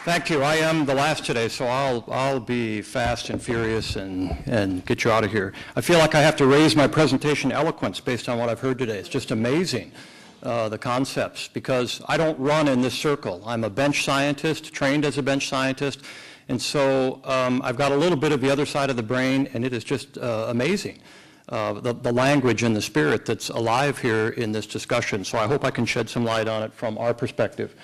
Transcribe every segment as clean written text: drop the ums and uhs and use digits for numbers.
Thank you. I am the last today, so I'll be fast and furious and get you out of here. I feel like I have to raise my presentation eloquence based on what I've heard today. It's just amazing, the concepts, because I don't run in this circle. I'm a bench scientist, trained as a bench scientist, and so I've got a little bit of the other side of the brain, and it is just amazing. The language and the spirit that's alive here in this discussion. So I hope I can shed some light on it from our perspective.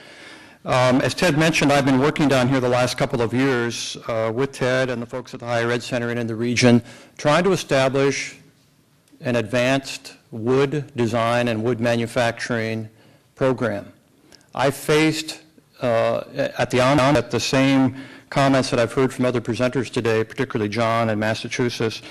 As Ted mentioned, I've been working down here the last couple of years with Ted and the folks at the Higher Ed Center and in the region, trying to establish an advanced wood design and wood manufacturing program. I faced at the onset the same comments that I've heard from other presenters today, particularly John in Massachusetts,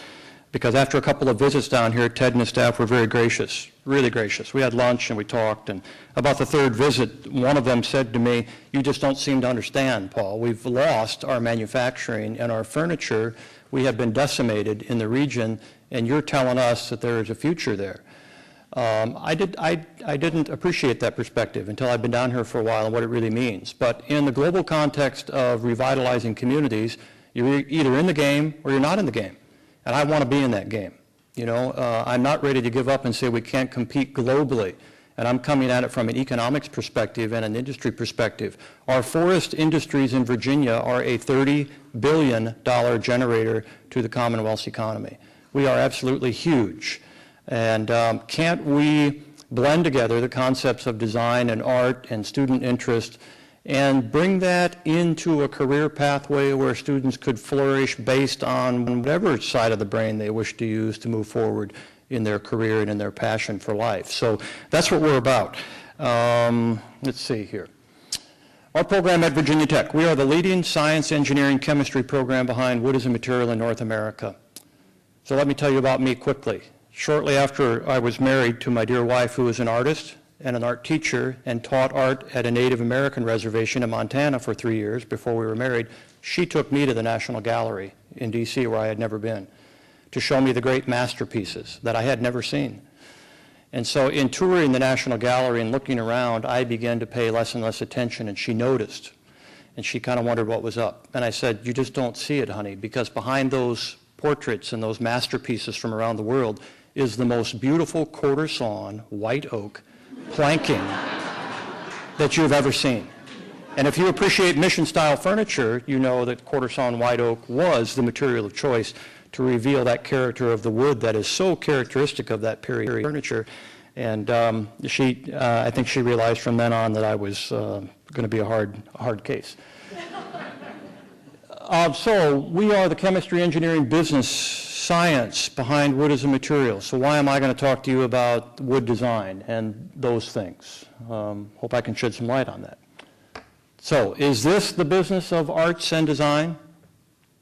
because after a couple of visits down here, Ted and his staff were very gracious, really gracious. We had lunch and we talked, and about the third visit, one of them said to me, "You just don't seem to understand, Paul. We've lost our manufacturing and our furniture. We have been decimated in the region, and you're telling us that there is a future there." I didn't appreciate that perspective until I've been down here for a while and what it really means. But in the global context of revitalizing communities, you're either in the game or you're not in the game. And I want to be in that game. You know, I'm not ready to give up and say we can't compete globally. And I'm coming at it from an economics perspective and an industry perspective. Our forest industries in Virginia are a $30 billion generator to the Commonwealth's economy. We are absolutely huge. And can't we blend together the concepts of design and art and student interest and bring that into a career pathway where students could flourish based on whatever side of the brain they wish to use to move forward in their career and in their passion for life. So that's what we're about. Let's see here. Our program at Virginia Tech, we are the leading science, engineering, chemistry program behind wood as a material in North America. So let me tell you about me quickly. Shortly after I was married to my dear wife, who is an artist and an art teacher and taught art at a Native American reservation in Montana for 3 years before we were married, she took me to the National Gallery in D.C. where I had never been to show me the great masterpieces that I had never seen. And so in touring the National Gallery and looking around, I began to pay less and less attention, and she noticed. And she kind of wondered what was up. And I said, "You just don't see it, honey, because behind those portraits and those masterpieces from around the world is the most beautiful quarter-sawn white oak planking that you've ever seen." And if you appreciate mission-style furniture, you know that quarter-sawn white oak was the material of choice to reveal that character of the wood that is so characteristic of that period furniture. And I think she realized from then on that I was going to be a hard case. So we are the chemistry, engineering, business, science behind wood as a material. So why am I going to talk to you about wood design and those things? Hope I can shed some light on that. So is this the business of arts and design?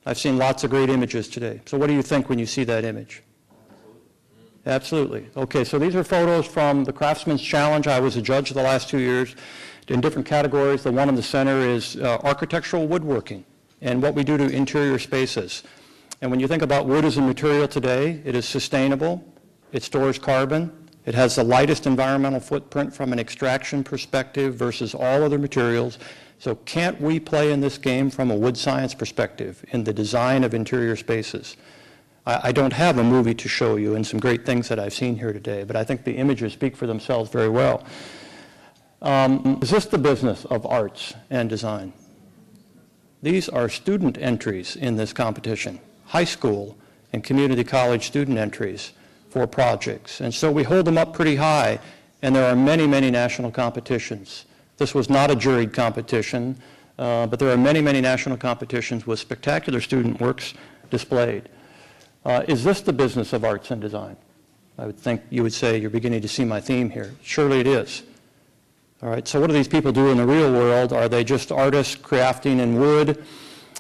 I've seen lots of great images today. So what do you think when you see that image? Absolutely. Okay, so these are photos from the Craftsman's Challenge. I was a judge the last 2 years in different categories. The one in the center is architectural woodworking and what we do to interior spaces. And when you think about wood as a material today, it is sustainable, it stores carbon, it has the lightest environmental footprint from an extraction perspective versus all other materials. So can't we play in this game from a wood science perspective in the design of interior spaces? I don't have a movie to show you and some great things that I've seen here today, but I think the images speak for themselves very well. Is this the business of arts and design? These are student entries in this competition, high school and community college student entries for projects. And so we hold them up pretty high, and there are many, many national competitions. This was not a juried competition, but there are many, many national competitions with spectacular student works displayed. Is this the business of arts and design? I would think you would say you're beginning to see my theme here. Surely it is. All right, so what do these people do in the real world? Are they just artists crafting in wood?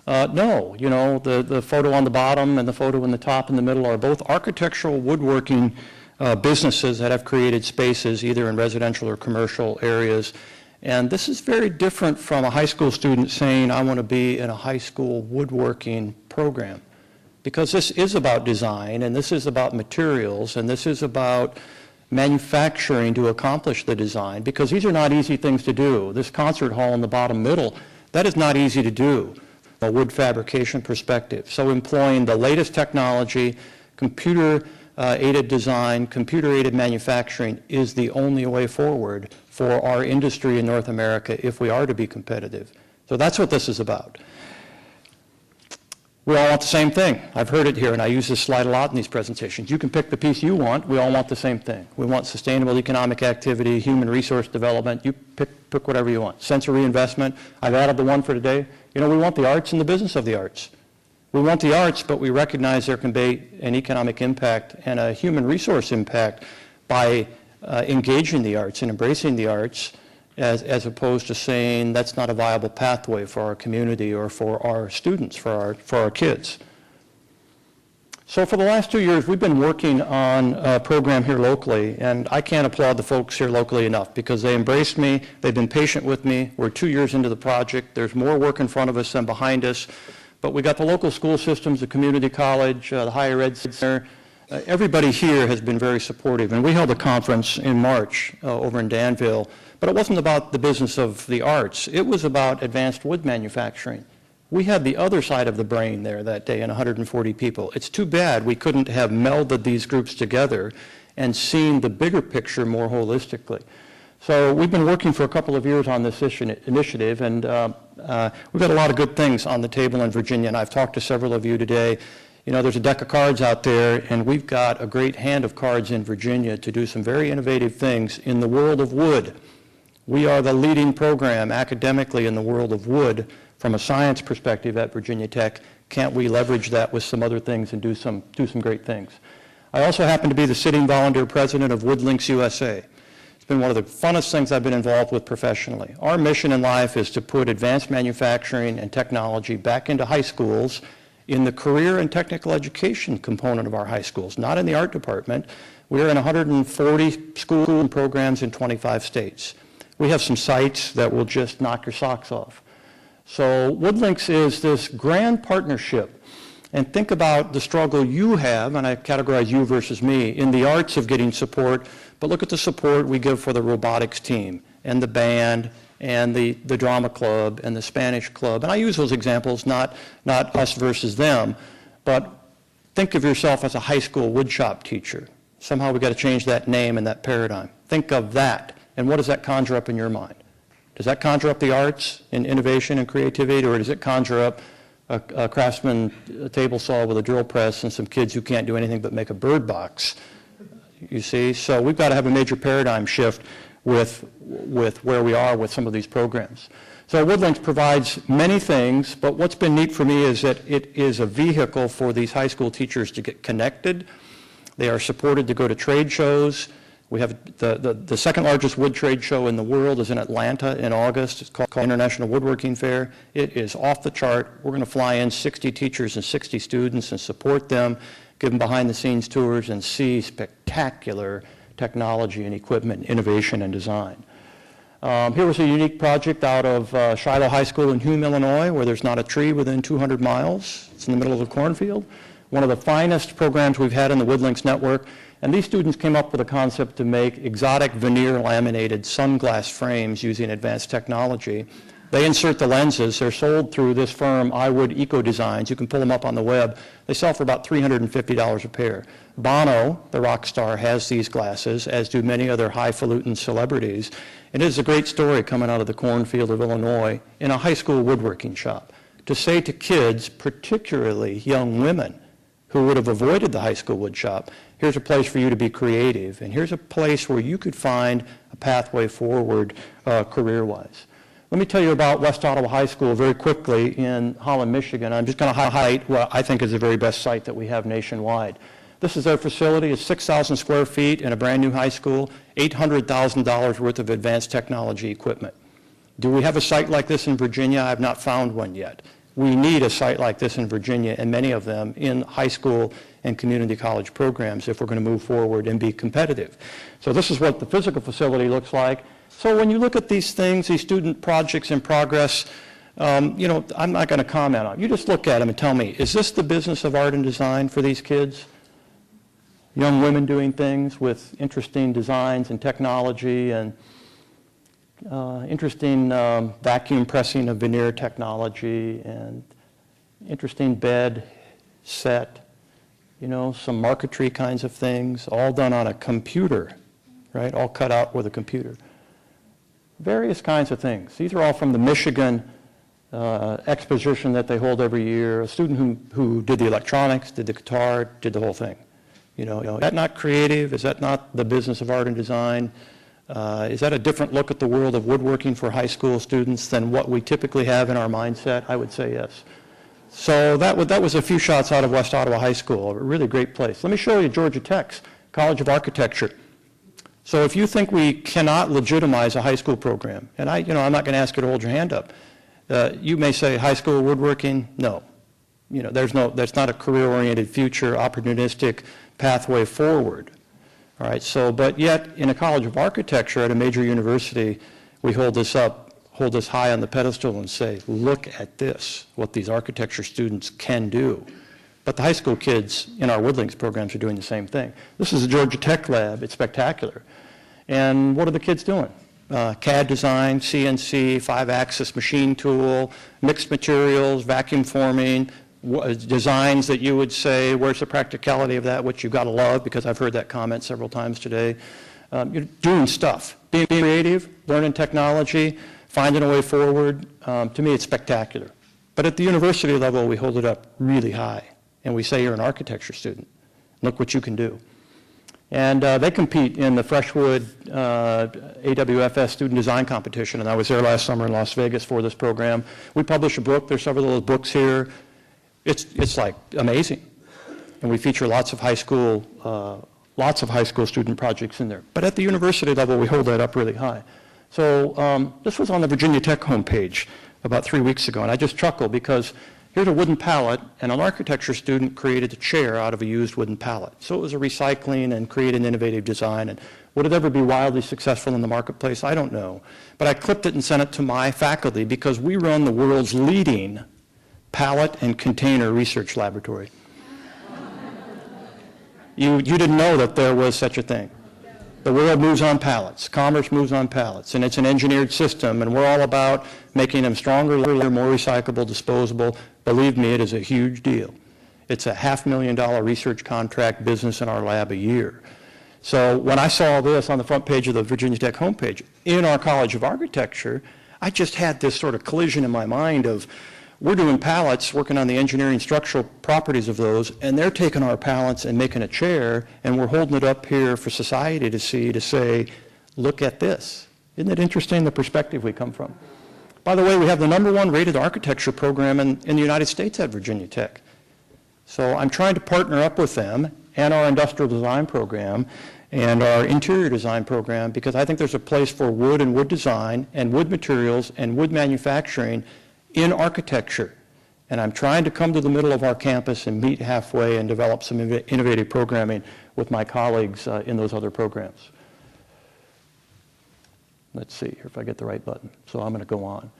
No, you know, the photo on the bottom and the photo in the top and the middle are both architectural woodworking businesses that have created spaces either in residential or commercial areas. And this is very different from a high school student saying, I want to be in a high school woodworking program. Because this is about design, and this is about materials, and this is about manufacturing to accomplish the design, because these are not easy things to do. This concert hall in the bottom middle, That is not easy to do from a wood fabrication perspective. So employing the latest technology, computer-aided design, computer-aided manufacturing is the only way forward for our industry in North America if we are to be competitive. So that's what this is about. We all want the same thing. I've heard it here, and I use this slide a lot in these presentations. You can pick the piece you want. We all want the same thing. We want sustainable economic activity, human resource development. You pick whatever you want. Sensory investment. I've added the one for today. You know, we want the arts and the business of the arts. We want the arts, but we recognize there can be an economic impact and a human resource impact by engaging the arts and embracing the arts, as opposed to saying that's not a viable pathway for our community or for our students, for our kids. So for the last 2 years, we've been working on a program here locally, and I can't applaud the folks here locally enough because they embraced me, they've been patient with me. We're 2 years into the project. There's more work in front of us than behind us, but we got the local school systems, the community college, the higher ed center. Everybody here has been very supportive, and we held a conference in March over in Danville. But it wasn't about the business of the arts. It was about advanced wood manufacturing. We had the other side of the brain there that day and 140 people. It's too bad we couldn't have melded these groups together and seen the bigger picture more holistically. So we've been working for a couple of years on this initiative, and we've got a lot of good things on the table in Virginia, and I've talked to several of you today. You know, there's a deck of cards out there, and we've got a great hand of cards in Virginia to do some very innovative things in the world of wood. We are the leading program academically in the world of wood from a science perspective at Virginia Tech. Can't we leverage that with some other things and do some great things? I also happen to be the sitting volunteer president of WoodLinks USA. It's been one of the funnest things I've been involved with professionally. Our mission in life is to put advanced manufacturing and technology back into high schools in the career and technical education component of our high schools, not in the art department. We're in 140 schools and programs in 25 states. We have some sites that will just knock your socks off. So WoodLinks is this grand partnership. And think about the struggle you have, and I categorize you versus me, in the arts of getting support, but look at the support we give for the robotics team and the band and the drama club and the Spanish club. And I use those examples, not us versus them, but think of yourself as a high school woodshop teacher. Somehow we've got to change that name and that paradigm. Think of that. And what does that conjure up in your mind? Does that conjure up the arts and innovation and creativity, or does it conjure up a craftsman table saw with a drill press and some kids who can't do anything but make a bird box? You see? So we've got to have a major paradigm shift with where we are with some of these programs. So WoodLinks provides many things, but what's been neat for me is that it is a vehicle for these high school teachers to get connected. They are supported to go to trade shows. We have the second largest wood trade show in the world is in Atlanta in August. It's called International Woodworking Fair. It is off the chart. We're going to fly in 60 teachers and 60 students and support them, give them behind-the-scenes tours, and see spectacular technology and equipment, innovation and design. Here was a unique project out of Shiloh High School in Hume, Illinois, where there's not a tree within 200 miles. It's in the middle of a cornfield. One of the finest programs we've had in the WoodLinks network. And these students came up with a concept to make exotic veneer laminated sunglass frames using advanced technology. They insert the lenses. They're sold through this firm, iWood Eco Designs. You can pull them up on the web. They sell for about $350 a pair. Bono, the rock star, has these glasses, as do many other highfalutin celebrities. And it is a great story coming out of the cornfield of Illinois in a high school woodworking shop to say to kids, particularly young women, who would have avoided the high school wood shop, here's a place for you to be creative, and here's a place where you could find a pathway forward career-wise. Let me tell you about West Ottawa High School very quickly in Holland, Michigan. I'm just going to highlight what I think is the very best site that we have nationwide. This is their facility. It's 6,000 square feet in a brand new high school, $800,000 worth of advanced technology equipment. Do we have a site like this in Virginia? I've not found one yet. We need a site like this in Virginia, and many of them in high school and community college programs if we're going to move forward and be competitive. So this is what the physical facility looks like. So when you look at these things, these student projects in progress, you know, I'm not going to comment on it. You just look at them and tell me, is this the business of art and design for these kids? Young women doing things with interesting designs and technology and interesting vacuum pressing of veneer technology, and interesting bed set, you know, some marquetry kinds of things, all done on a computer, right? All cut out with a computer. Various kinds of things. These are all from the Michigan exposition that they hold every year. A student who did the electronics, did the guitar, did the whole thing. You know, is that not creative? Is that not the business of art and design? Is that a different look at the world of woodworking for high school students than what we typically have in our mindset? I would say yes. So that was a few shots out of West Ottawa High School, a really great place. Let me show you Georgia Tech's College of Architecture. So if you think we cannot legitimize a high school program, and I'm not going to ask you to hold your hand up, you may say high school woodworking, no. You know, that's not a career-oriented, future, opportunistic pathway forward. All right, so, but yet in a College of Architecture at a major university, we hold this high on the pedestal and say, look at this, what these architecture students can do. But the high school kids in our Woodlinks programs are doing the same thing. This is a Georgia Tech lab. It's spectacular. And what are the kids doing? CAD design, CNC, 5-axis machine tool, mixed materials, vacuum forming, designs that you would say, where's the practicality of that, which you've got to love, because I've heard that comment several times today. You're doing stuff, being creative, learning technology, finding a way forward. To me, it's spectacular. But at the university level, we hold it up really high, and we say you're an architecture student. Look what you can do. And they compete in the Freshwood AWFS Student Design Competition, and I was there last summer in Las Vegas for this program. We publish a book. There's several of those books here. It's like amazing, and we feature lots of high school student projects in there. But at the university level, we hold that up really high. So this was on the Virginia Tech homepage about 3 weeks ago, and I just chuckled because here's a wooden pallet, and an architecture student created a chair out of a used wooden pallet. So it was a recycling and created innovative design. And would it ever be wildly successful in the marketplace? I don't know. But I clipped it and sent it to my faculty because we run the world's leading pallet and container research laboratory. You didn't know that there was such a thing. The world moves on pallets. Commerce moves on pallets. And it's an engineered system, and we're all about making them stronger, more recyclable, disposable. Believe me, it is a huge deal. It's a $500,000 research contract business in our lab a year. So when I saw this on the front page of the Virginia Tech homepage, in our College of Architecture, I just had this sort of collision in my mind of, we're doing pallets, working on the engineering structural properties of those, and they're taking our pallets and making a chair, and we're holding it up here for society to see, to say, look at this. Isn't it interesting, the perspective we come from? By the way, we have the #1 rated architecture program in the United States at Virginia Tech. So I'm trying to partner up with them and our industrial design program and our interior design program, because I think there's a place for wood and wood design and wood materials and wood manufacturing in architecture. And I'm trying to come to the middle of our campus and meet halfway and develop some innovative programming with my colleagues in those other programs. Let's see here if I get the right button. So I'm going to go on.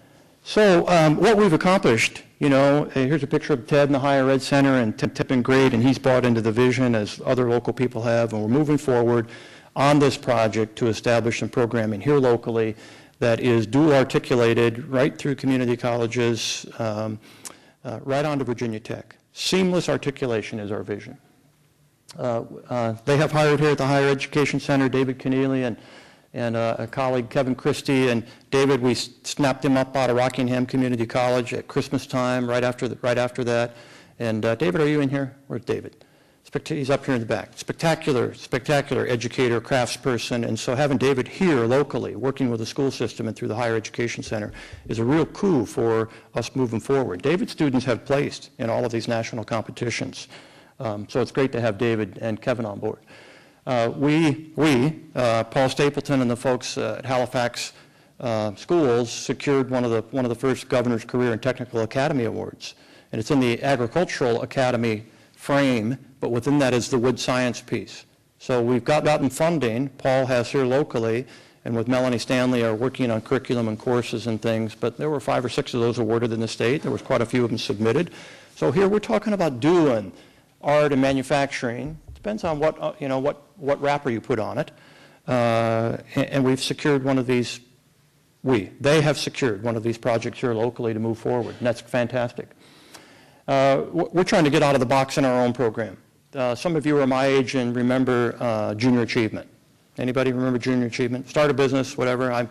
So what we've accomplished, you know, here's a picture of Ted in the Higher Ed Center, and Ted's been great, and he's bought into the vision as other local people have, and we're moving forward on this project to establish some programming here locally that is dual articulated right through community colleges, right onto Virginia Tech. Seamless articulation is our vision. They have hired here at the Higher Education Center David Keneally and a colleague, Kevin Christie. And David, we snapped him up out of Rockingham Community College at Christmas time, right after that. And David, are you in here? Where's David? He's up here in the back. Spectacular educator, craftsperson, and so having David here locally, working with the school system and through the Higher Education Center, is a real coup for us moving forward. David's students have placed in all of these national competitions, so it's great to have David and Kevin on board. Paul Stapleton and the folks at Halifax Schools secured one of the first Governor's Career and Technical Academy Awards, and it's in the Agricultural Academy frame, but within that is the wood science piece. So we've gotten funding, Paul has here locally, and with Melanie Stanley are working on curriculum and courses and things, but there were 5 or 6 of those awarded in the state. There was quite a few of them submitted. So here we're talking about doing art and manufacturing. Depends on what wrapper you put on it. And we've secured one of these They have secured one of these projects here locally to move forward, and that's fantastic. We're trying to get out of the box in our own program. Some of you are my age and remember Junior Achievement. Anybody remember Junior Achievement? Start a business, whatever. I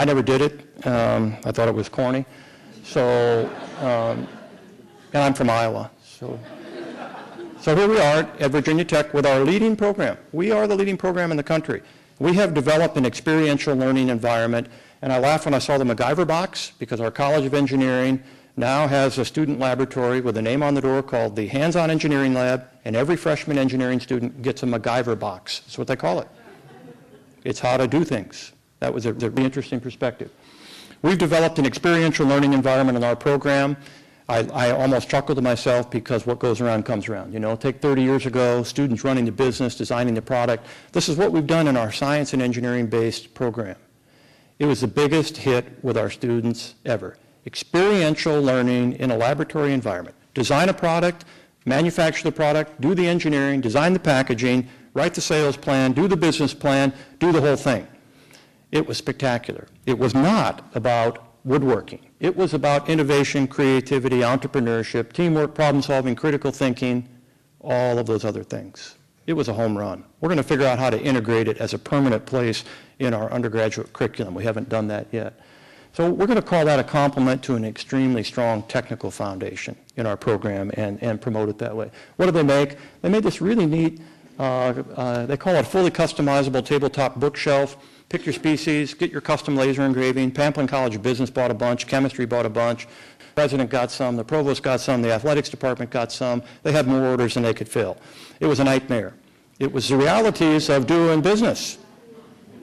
never did it. I thought it was corny. So, and I'm from Iowa. So here we are at Virginia Tech with our leading program. We are the leading program in the country. We have developed an experiential learning environment, and I laughed when I saw the MacGyver box because our College of Engineering now has a student laboratory with a name on the door called the Hands-On Engineering Lab, and every freshman engineering student gets a MacGyver box. That's what they call it. It's how to do things. That was a really interesting perspective. We've developed an experiential learning environment in our program. I almost chuckled to myself because what goes around comes around. Take 30 years ago, students running the business, designing the product. This is what we've done in our science and engineering-based program. It was the biggest hit with our students ever. Experiential learning in a laboratory environment. Design a product, manufacture the product, do the engineering, design the packaging, write the sales plan, do the business plan, do the whole thing. It was spectacular. It was not about woodworking. It was about innovation, creativity, entrepreneurship, teamwork, problem solving, critical thinking, all of those other things. It was a home run. We're going to figure out how to integrate it as a permanent place in our undergraduate curriculum. We haven't done that yet. So we're going to call that a complement to an extremely strong technical foundation in our program and promote it that way. What do they make? They made this really neat, they call it fully customizable tabletop bookshelf. Pick your species, get your custom laser engraving. Pamplin College of Business bought a bunch, chemistry bought a bunch. The president got some, the provost got some, the athletics department got some. They had more orders than they could fill. It was a nightmare. It was the realities of doing business.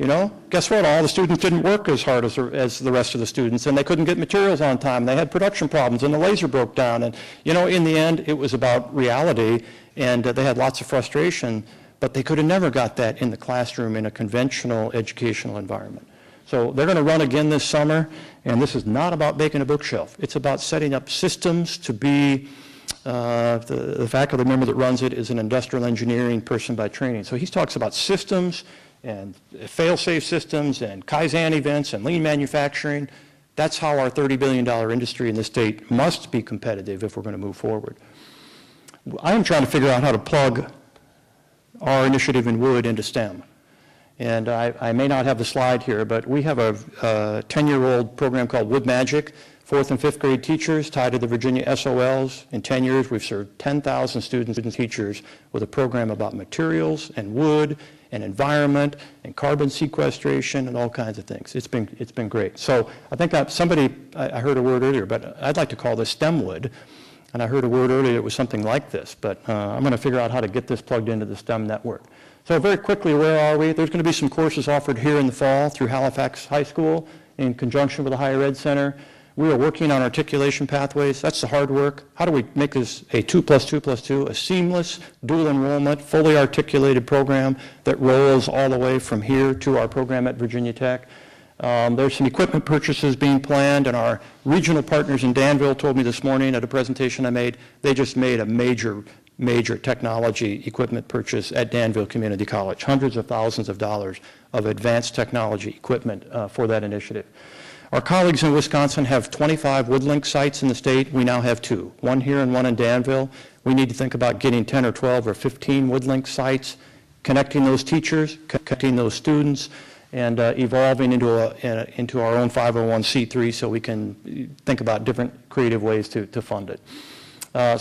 Guess what? All the students didn't work as hard as the rest of the students, and they couldn't get materials on time. They had production problems, and the laser broke down. And, in the end, it was about reality, and they had lots of frustration, but they could have never got that in the classroom in a conventional educational environment. So they're going to run again this summer, and this is not about making a bookshelf. It's about setting up systems to be, the faculty member that runs it is an industrial engineering person by training. So he talks about systems and fail-safe systems and Kaizen events and lean manufacturing. That's how our $30 billion industry in this state must be competitive if we're going to move forward. I am trying to figure out how to plug our initiative in wood into STEM. And I may not have the slide here, but we have a 10-year-old program called Wood Magic. 4th and 5th grade teachers tied to the Virginia SOLs. In 10 years, we've served 10,000 students and teachers with a program about materials and wood and environment and carbon sequestration and all kinds of things. It's been great. So I think I heard a word earlier, but I'd like to call this STEM wood. And I heard a word earlier, it was something like this, but I'm going to figure out how to get this plugged into the STEM network. So very quickly, where are we? There's going to be some courses offered here in the fall through Halifax High School in conjunction with the Higher Ed Center. We are working on articulation pathways. That's the hard work. How do we make this a 2+2+2, a seamless, dual enrollment, fully articulated program that rolls all the way from here to our program at Virginia Tech? There's some equipment purchases being planned, and our regional partners in Danville told me this morning at a presentation I made, they just made a major technology equipment purchase at Danville Community College, hundreds of thousands of dollars of advanced technology equipment for that initiative. Our colleagues in Wisconsin have 25 WoodLink sites in the state. We now have 2, one here and one in Danville. We need to think about getting 10 or 12 or 15 WoodLink sites, connecting those teachers, connecting those students, and evolving into our own 501c3 so we can think about different creative ways to fund it.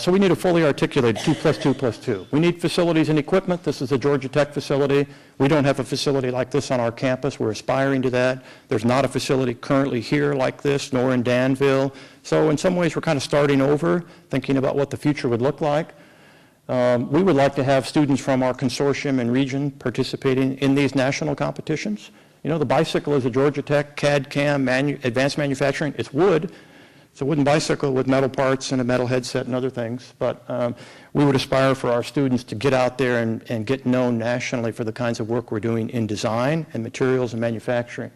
So we need a fully articulated 2+2+2. We need facilities and equipment. This is a Georgia Tech facility. We don't have a facility like this on our campus. We're aspiring to that. There's not a facility currently here like this, nor in Danville. So in some ways, we're kind of starting over, thinking about what the future would look like. We would like to have students from our consortium and region participating in these national competitions. The bicycle is a Georgia Tech CAD/CAM advanced manufacturing. It's wood. It's a wooden bicycle with metal parts and a metal headset and other things. But we would aspire for our students to get out there and get known nationally for the kinds of work we're doing in design and materials and manufacturing.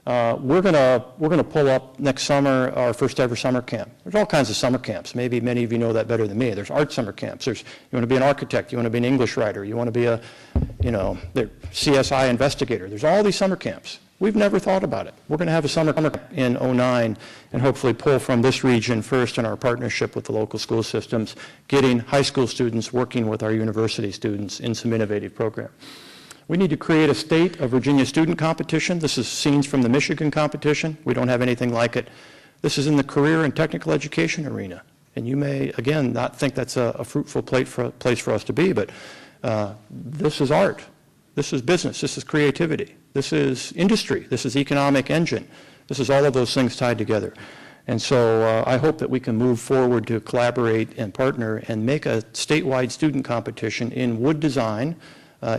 We're going to pull up next summer our first ever summer camp. There's all kinds of summer camps. Maybe many of you know that better than me. There's art summer camps. You want to be an architect. You want to be an English writer. You want to be a CSI investigator. There's all these summer camps. We've never thought about it. We're going to have a summer camp in '09 and hopefully pull from this region first in our partnership with the local school systems, getting high school students working with our university students in some innovative program. We need to create a State of Virginia student competition. This is scenes from the Michigan competition. We don't have anything like it. This is in the career and technical education arena. And you may, again, not think that's a fruitful place for us to be, but this is art. This is business. This is creativity. This is industry. This is economic engine. This is all of those things tied together. And so I hope that we can move forward to collaborate and partner and make a statewide student competition in wood design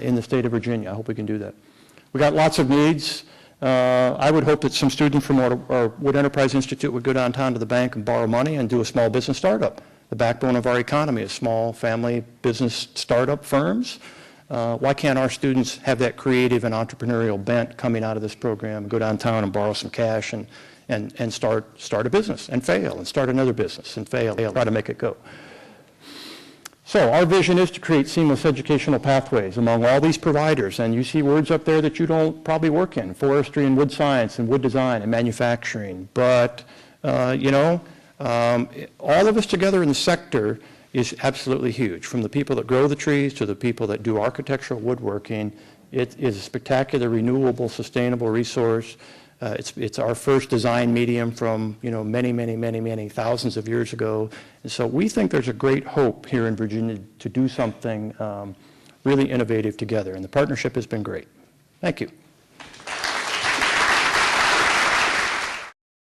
in the state of Virginia. I hope we can do that. We got lots of needs. I would hope that some student from our Wood Enterprise Institute would go downtown to the bank and borrow money and do a small business startup. The backbone of our economy is small family business startup firms. Why can't our students have that creative and entrepreneurial bent coming out of this program, go downtown and borrow some cash and start a business and fail, and start another business and fail, try to make it go. So our vision is to create seamless educational pathways among all these providers, and you see words up there that you don't probably work in: forestry and wood science and wood design and manufacturing. But all of us together in the sector is absolutely huge. From the people that grow the trees to the people that do architectural woodworking, it is a spectacular, renewable, sustainable resource. It's our first design medium from many thousands of years ago. And so we think there's a great hope here in Virginia to do something really innovative together. And the partnership has been great. Thank you.